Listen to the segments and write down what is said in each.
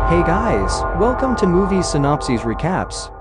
Hey guys, welcome to Movie Synopsis Recaps.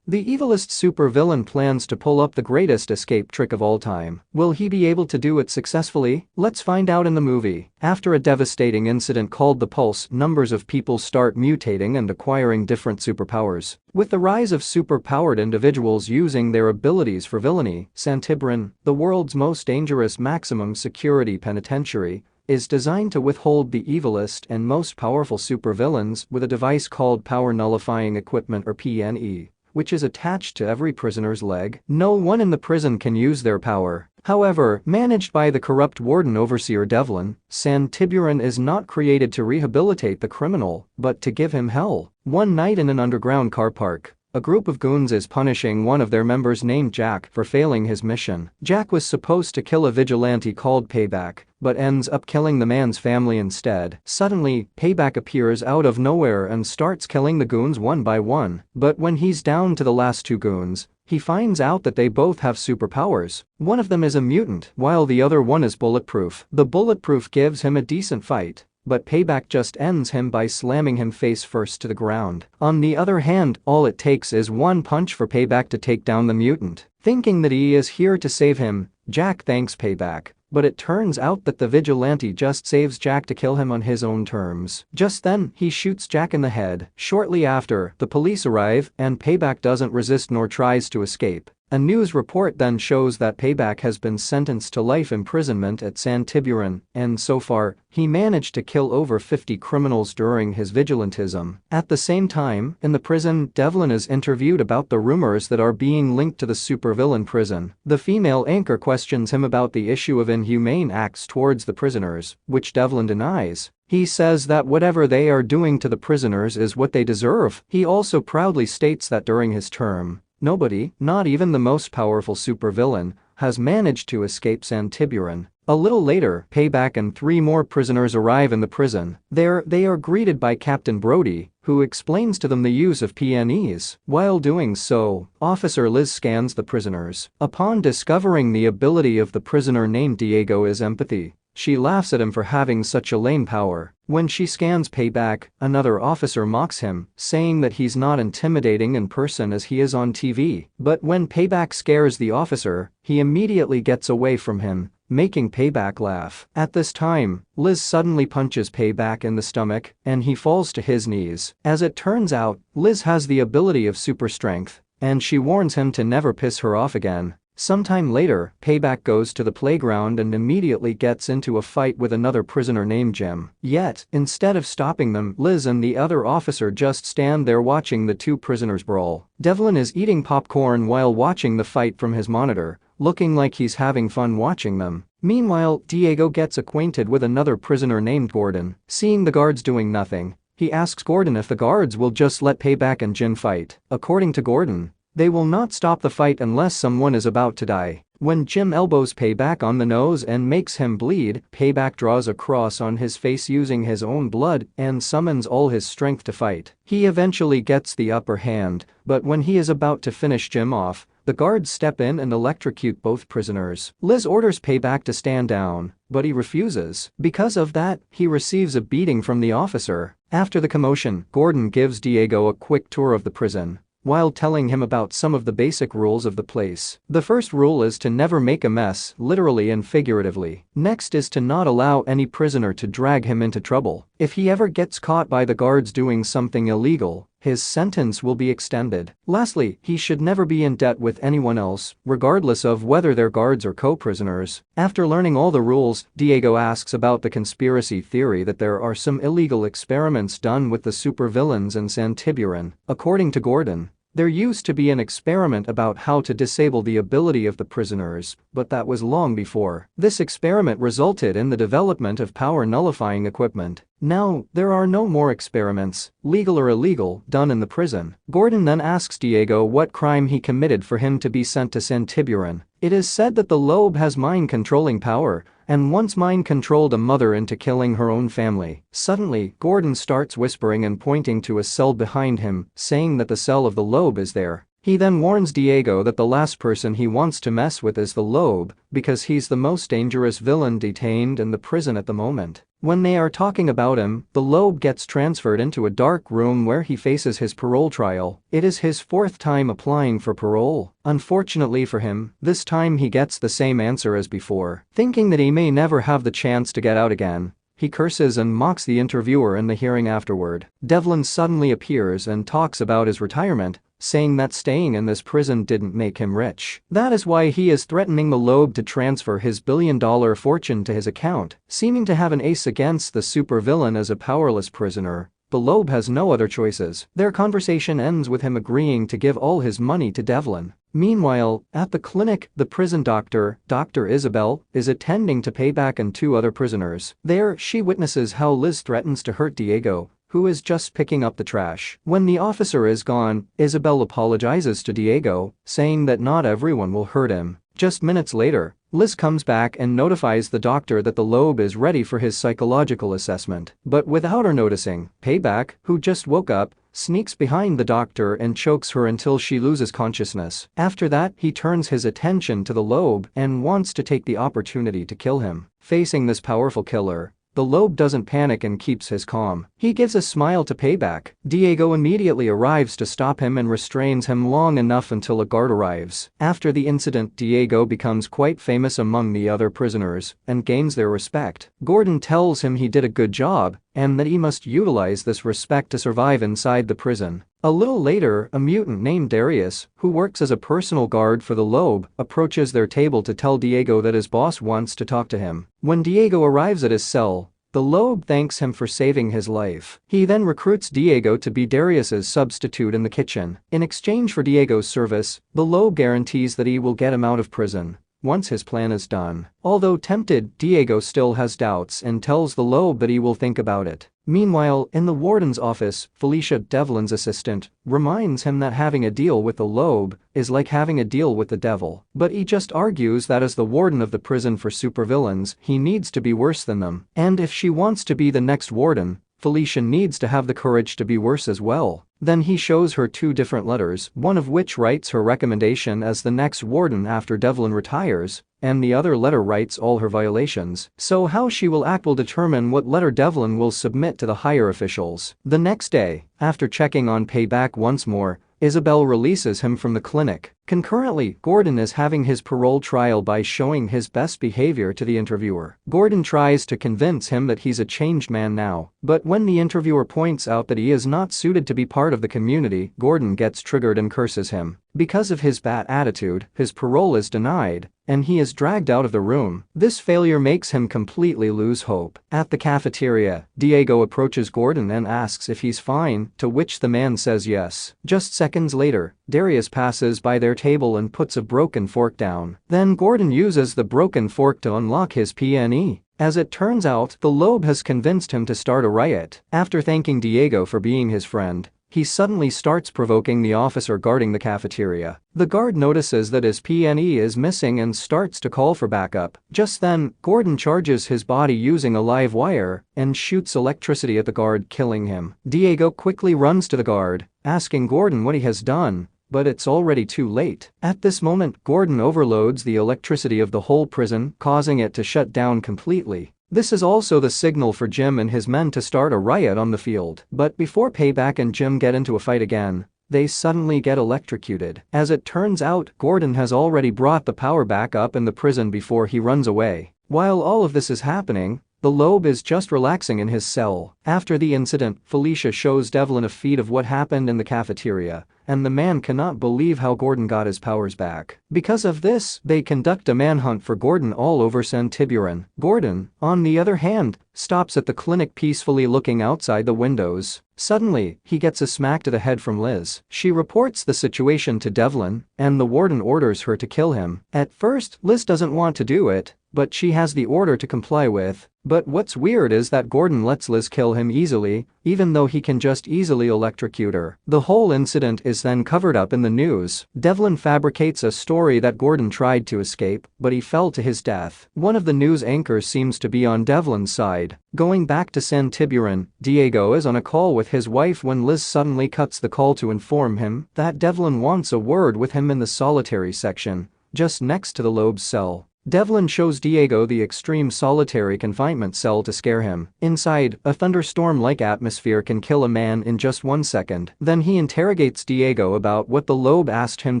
The evilest supervillain plans to pull up the greatest escape trick of all time. Will he be able to do it successfully? Let's find out in the movie. After a devastating incident called the Pulse, numbers of people start mutating and acquiring different superpowers. With the rise of superpowered individuals using their abilities for villainy, Santiburon, the world's most dangerous maximum security penitentiary, is designed to withhold the evilest and most powerful supervillains with a device called Power Nullifying Equipment or PNE, which is attached to every prisoner's leg. No one in the prison can use their power. However, managed by the corrupt warden overseer Devlin, Santiburon is not created to rehabilitate the criminal, but to give him hell. One night in an underground car park, a group of goons is punishing one of their members named Jack for failing his mission. Jack was supposed to kill a vigilante called Payback, but ends up killing the man's family instead. Suddenly, Payback appears out of nowhere and starts killing the goons one by one. But when he's down to the last two goons, he finds out that they both have superpowers. One of them is a mutant, while the other one is bulletproof. The bulletproof gives him a decent fight, but Payback just ends him by slamming him face first to the ground. On the other hand, all it takes is one punch for Payback to take down the mutant. Thinking that he is here to save him, Jack thanks Payback, but it turns out that the vigilante just saves Jack to kill him on his own terms. Just then, he shoots Jack in the head. Shortly after, the police arrive and Payback doesn't resist nor tries to escape. A news report then shows that Payback has been sentenced to life imprisonment at Santiburon, and so far, he managed to kill over 50 criminals during his vigilantism. At the same time, in the prison, Devlin is interviewed about the rumors that are being linked to the supervillain prison. The female anchor questions him about the issue of inhumane acts towards the prisoners, which Devlin denies. He says that whatever they are doing to the prisoners is what they deserve. He also proudly states that during his term, nobody, not even the most powerful supervillain, has managed to escape Santiburon. A little later, Payback and 3 more prisoners arrive in the prison. There, they are greeted by Captain Brody, who explains to them the use of PNEs. While doing so, Officer Liz scans the prisoners. Upon discovering the ability of the prisoner named Diego is empathy, she laughs at him for having such a lame power. When she scans Payback, another officer mocks him, saying that he's not intimidating in person as he is on TV. But when Payback scares the officer, he immediately gets away from him, making Payback laugh. At this time, Liz suddenly punches Payback in the stomach, and he falls to his knees. As it turns out, Liz has the ability of super strength, and she warns him to never piss her off again. Sometime later, Payback goes to the playground and immediately gets into a fight with another prisoner named Jim. Yet, instead of stopping them, Liz and the other officer just stand there watching the two prisoners brawl. Devlin is eating popcorn while watching the fight from his monitor, looking like he's having fun watching them. Meanwhile, Diego gets acquainted with another prisoner named Gordon. Seeing the guards doing nothing, he asks Gordon if the guards will just let Payback and Jim fight. According to Gordon, they will not stop the fight unless someone is about to die. When Jim elbows Payback on the nose and makes him bleed, Payback draws a cross on his face using his own blood and summons all his strength to fight. He eventually gets the upper hand, but when he is about to finish Jim off, the guards step in and electrocute both prisoners. Liz orders Payback to stand down, but he refuses. Because of that, he receives a beating from the officer. After the commotion, Gordon gives Diego a quick tour of the prison, while telling him about some of the basic rules of the place. The first rule is to never make a mess, literally and figuratively. Next is to not allow any prisoner to drag him into trouble. If he ever gets caught by the guards doing something illegal, his sentence will be extended. Lastly, he should never be in debt with anyone else, regardless of whether they're guards or co-prisoners. After learning all the rules, Diego asks about the conspiracy theory that there are some illegal experiments done with the supervillains in Santiburon. According to Gordon, there used to be an experiment about how to disable the ability of the prisoners, but that was long before. This experiment resulted in the development of power nullifying equipment. Now, there are no more experiments, legal or illegal, done in the prison. Gordon then asks Diego what crime he committed for him to be sent to Santiburon. It is said that the Lobe has mind-controlling power, and once mind-controlled a mother into killing her own family. Suddenly, Gordon starts whispering and pointing to a cell behind him, saying that the cell of the Lobe is there. He then warns Diego that the last person he wants to mess with is the Lobe, because he's the most dangerous villain detained in the prison at the moment. When they are talking about him, the Loeb gets transferred into a dark room where he faces his parole trial. It is his fourth time applying for parole. Unfortunately for him, this time he gets the same answer as before. Thinking that he may never have the chance to get out again, he curses and mocks the interviewer in the hearing afterward. Devlin suddenly appears and talks about his retirement, saying that staying in this prison didn't make him rich. That is why he is threatening the Loeb to transfer his billion-dollar fortune to his account. Seeming to have an ace against the supervillain as a powerless prisoner, the Loeb has no other choices. Their conversation ends with him agreeing to give all his money to Devlin. Meanwhile, at the clinic, the prison doctor, Dr. Isabel, is attending to Payback and two other prisoners. There, she witnesses how Liz threatens to hurt Diego, who is just picking up the trash. When the officer is gone, Isabel apologizes to Diego, saying that not everyone will hurt him. Just minutes later, Liz comes back and notifies the doctor that the Loeb is ready for his psychological assessment. But without her noticing, Payback, who just woke up, sneaks behind the doctor and chokes her until she loses consciousness. After that, he turns his attention to the Loeb and wants to take the opportunity to kill him. Facing this powerful killer, the Loeb doesn't panic and keeps his calm. He gives a smile to Payback. Diego immediately arrives to stop him and restrains him long enough until a guard arrives. After the incident, Diego becomes quite famous among the other prisoners and gains their respect. Gordon tells him he did a good job and that he must utilize this respect to survive inside the prison. A little later, a mutant named Darius, who works as a personal guard for the Loeb, approaches their table to tell Diego that his boss wants to talk to him. When Diego arrives at his cell, the Loeb thanks him for saving his life. He then recruits Diego to be Darius's substitute in the kitchen. In exchange for Diego's service, the Loeb guarantees that he will get him out of prison once his plan is done. Although tempted, Diego still has doubts and tells the Loeb that he will think about it. Meanwhile, in the warden's office, Felicia, Devlin's assistant, reminds him that having a deal with the Loeb is like having a deal with the devil. But he just argues that as the warden of the prison for supervillains, he needs to be worse than them. And if she wants to be the next warden, Felicia needs to have the courage to be worse as well. Then he shows her two different letters, one of which writes her recommendation as the next warden after Devlin retires, and the other letter writes all her violations. So how she will act will determine what letter Devlin will submit to the higher officials. The next day, after checking on Payback once more, Isabel releases him from the clinic. Concurrently, Gordon is having his parole trial by showing his best behavior to the interviewer. Gordon tries to convince him that he's a changed man now, but when the interviewer points out that he is not suited to be part of the community, Gordon gets triggered and curses him. Because of his bad attitude, his parole is denied, and he is dragged out of the room. This failure makes him completely lose hope. At the cafeteria, Diego approaches Gordon and asks if he's fine, to which the man says yes. Just seconds later, Darius passes by their table and puts a broken fork down. Then Gordon uses the broken fork to unlock his PNE. As it turns out, the Loeb has convinced him to start a riot. After thanking Diego for being his friend, he suddenly starts provoking the officer guarding the cafeteria. The guard notices that his PNE is missing and starts to call for backup. Just then, Gordon charges his body using a live wire and shoots electricity at the guard, killing him. Diego quickly runs to the guard, asking Gordon what he has done, but it's already too late. At this moment, Gordon overloads the electricity of the whole prison, causing it to shut down completely. This is also the signal for Jim and his men to start a riot on the field. But before Payback and Jim get into a fight again, they suddenly get electrocuted. As it turns out, Gordon has already brought the power back up in the prison before he runs away. While all of this is happening, the Loeb is just relaxing in his cell. After the incident, Felicia shows Devlin a feed of what happened in the cafeteria, and the man cannot believe how Gordon got his powers back. Because of this, they conduct a manhunt for Gordon all over San Tiburon. Gordon, on the other hand, stops at the clinic peacefully looking outside the windows. Suddenly, he gets a smack to the head from Liz. She reports the situation to Devlin, and the warden orders her to kill him. At first, Liz doesn't want to do it, but she has the order to comply with. But what's weird is that Gordon lets Liz kill him easily, even though he can just easily electrocute her. The whole incident is then covered up in the news. Devlin fabricates a story that Gordon tried to escape, but he fell to his death. One of the news anchors seems to be on Devlin's side. Going back to San Tiburon, Diego is on a call with his wife when Liz suddenly cuts the call to inform him that Devlin wants a word with him in the solitary section, just next to the Loeb's cell. Devlin shows Diego the extreme solitary confinement cell to scare him. Inside, a thunderstorm-like atmosphere can kill a man in just 1 second. Then he interrogates Diego about what the Lobe asked him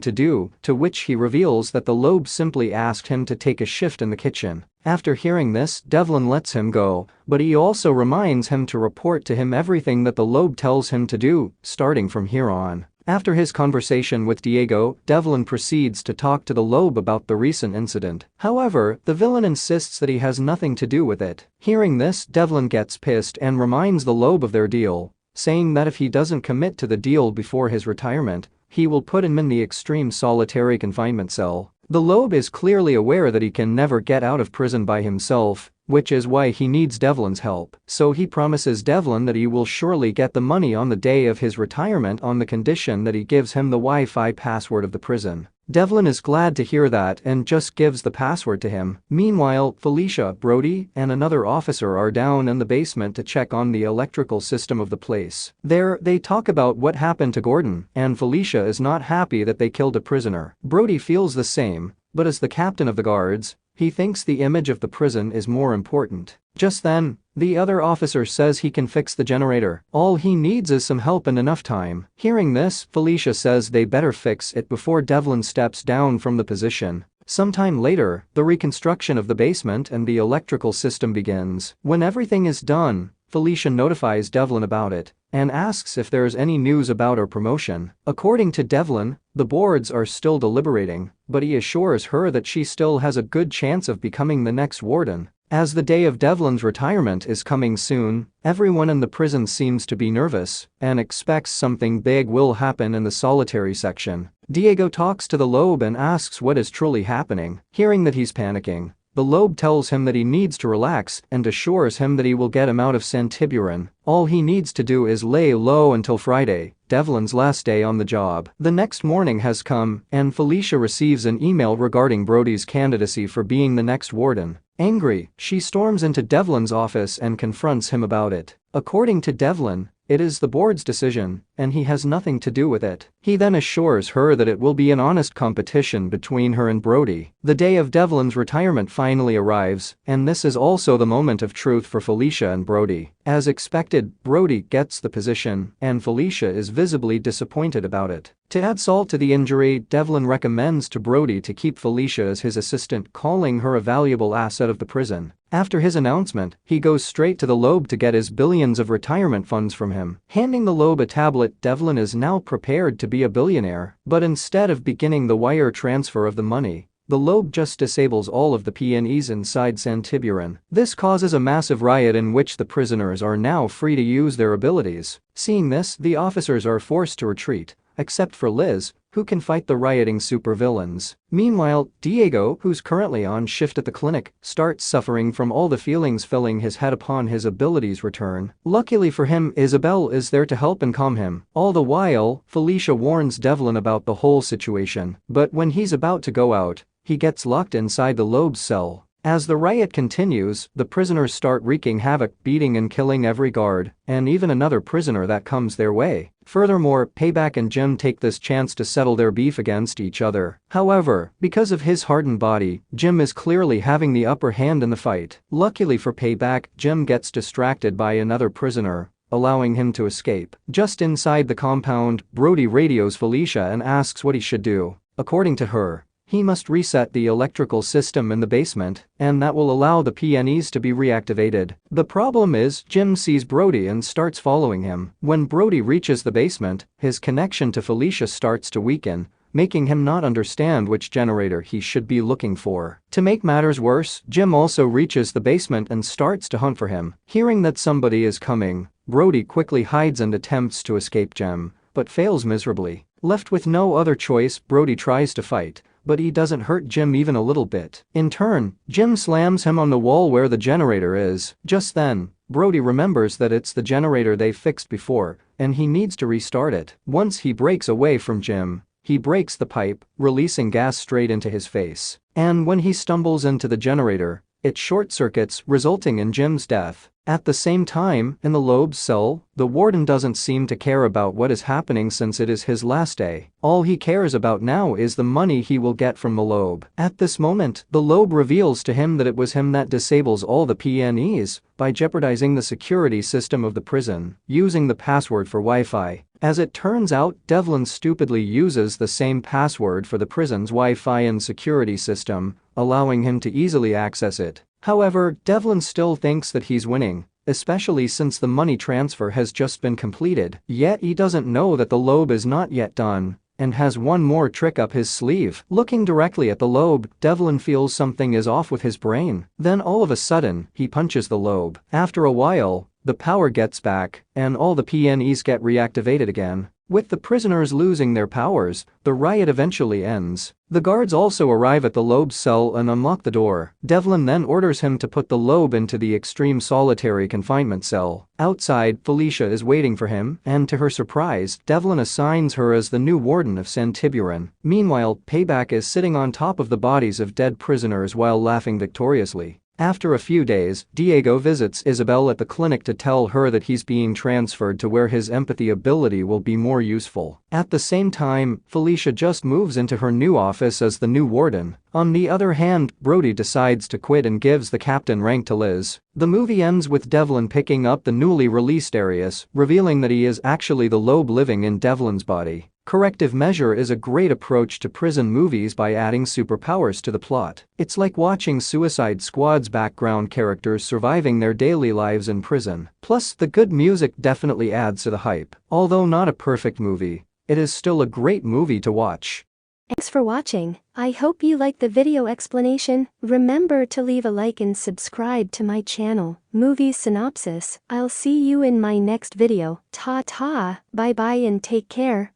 to do, to which he reveals that the Lobe simply asked him to take a shift in the kitchen. After hearing this, Devlin lets him go, but he also reminds him to report to him everything that the Lobe tells him to do, starting from here on. After his conversation with Diego, Devlin proceeds to talk to the Lobe about the recent incident. However, the villain insists that he has nothing to do with it. Hearing this, Devlin gets pissed and reminds the Lobe of their deal, saying that if he doesn't commit to the deal before his retirement, he will put him in the extreme solitary confinement cell. The Lobe is clearly aware that he can never get out of prison by himself, which is why he needs Devlin's help. So he promises Devlin that he will surely get the money on the day of his retirement on the condition that he gives him the Wi-Fi password of the prison. Devlin is glad to hear that and just gives the password to him. Meanwhile, Felicia, Brody, and another officer are down in the basement to check on the electrical system of the place. There, they talk about what happened to Gordon, and Felicia is not happy that they killed a prisoner. Brody feels the same, but as the captain of the guards, he thinks the image of the prison is more important. Just then, the other officer says he can fix the generator. All he needs is some help and enough time. Hearing this, Felicia says they better fix it before Devlin steps down from the position. Sometime later, the reconstruction of the basement and the electrical system begins. When everything is done, Felicia notifies Devlin about it and asks if there's any news about her promotion. According to Devlin, the boards are still deliberating, but he assures her that she still has a good chance of becoming the next warden. As the day of Devlin's retirement is coming soon, everyone in the prison seems to be nervous and expects something big will happen in the solitary section. Diego talks to the Lobe and asks what is truly happening. Hearing that he's panicking, the Lobe tells him that he needs to relax and assures him that he will get him out of Santiburan. All he needs to do is lay low until Friday, Devlin's last day on the job. The next morning has come, and Felicia receives an email regarding Brody's candidacy for being the next warden. Angry, she storms into Devlin's office and confronts him about it. According to Devlin, it is the board's decision, and he has nothing to do with it. He then assures her that it will be an honest competition between her and Brody. The day of Devlin's retirement finally arrives, and this is also the moment of truth for Felicia and Brody. As expected, Brody gets the position, and Felicia is visibly disappointed about it. To add salt to the injury, Devlin recommends to Brody to keep Felicia as his assistant, calling her a valuable asset of the prison. After his announcement, he goes straight to the Lobe to get his billions of retirement funds from him. Handing the Lobe a tablet, Devlin is now prepared to be a billionaire, but instead of beginning the wire transfer of the money, the Lobe just disables all of the PNEs inside Santiburan. This causes a massive riot in which the prisoners are now free to use their abilities. Seeing this, the officers are forced to retreat, except for Liz, who can fight the rioting supervillains. Meanwhile, Diego, who's currently on shift at the clinic, starts suffering from all the feelings filling his head upon his abilities return. Luckily for him, Isabel is there to help and calm him. All the while, Felicia warns Devlin about the whole situation, but when he's about to go out, he gets locked inside the Lobe's cell. As the riot continues, the prisoners start wreaking havoc, beating and killing every guard, and even another prisoner that comes their way. Furthermore, Payback and Jim take this chance to settle their beef against each other. However, because of his hardened body, Jim is clearly having the upper hand in the fight. Luckily for Payback, Jim gets distracted by another prisoner, allowing him to escape. Just inside the compound, Brody radios Felicia and asks what he should do. According to her, he must reset the electrical system in the basement, and that will allow the PNEs to be reactivated. The problem is, Jim sees Brody and starts following him. When Brody reaches the basement, his connection to Felicia starts to weaken, making him not understand which generator he should be looking for. To make matters worse, Jim also reaches the basement and starts to hunt for him. Hearing that somebody is coming, Brody quickly hides and attempts to escape Jim, but fails miserably. Left with no other choice, Brody tries to fight, but he doesn't hurt Jim even a little bit. In turn, Jim slams him on the wall where the generator is. Just then, Brody remembers that it's the generator they fixed before, and he needs to restart it. Once he breaks away from Jim, he breaks the pipe, releasing gas straight into his face. And when he stumbles into the generator, it short-circuits, resulting in Jim's death. At the same time, in the Loeb's cell, the warden doesn't seem to care about what is happening since it is his last day. All he cares about now is the money he will get from the Loeb. At this moment, the Loeb reveals to him that it was him that disables all the PNEs by jeopardizing the security system of the prison, using the password for Wi-Fi. As it turns out, Devlin stupidly uses the same password for the prison's Wi-Fi and security system, allowing him to easily access it. However, Devlin still thinks that he's winning, especially since the money transfer has just been completed. Yet he doesn't know that the Loeb is not yet done and has one more trick up his sleeve. Looking directly at the Loeb, Devlin feels something is off with his brain. Then all of a sudden, he punches the Loeb. After a while, the power gets back and all the PNEs get reactivated again. With the prisoners losing their powers, the riot eventually ends. The guards also arrive at the Loeb's cell and unlock the door. Devlin then orders him to put the Loeb into the extreme solitary confinement cell. Outside, Felicia is waiting for him, and to her surprise, Devlin assigns her as the new warden of San Tiburon. Meanwhile, Payback is sitting on top of the bodies of dead prisoners while laughing victoriously. After a few days, Diego visits Isabel at the clinic to tell her that he's being transferred to where his empathy ability will be more useful. At the same time, Felicia just moves into her new office as the new warden. On the other hand, Brody decides to quit and gives the captain rank to Liz. The movie ends with Devlin picking up the newly released Arius, revealing that he is actually the Loeb living in Devlin's body. Corrective measure is a great approach to prison movies by adding superpowers to the plot. It's like watching Suicide Squad's background characters surviving their daily lives in prison. Plus, the good music definitely adds to the hype. Although not a perfect movie, it is still a great movie to watch. Thanks for watching. I hope you liked the video explanation. Remember to leave a like and subscribe to my channel, Movies Synopsis. I'll see you in my next video. Ta-ta, bye-bye and take care.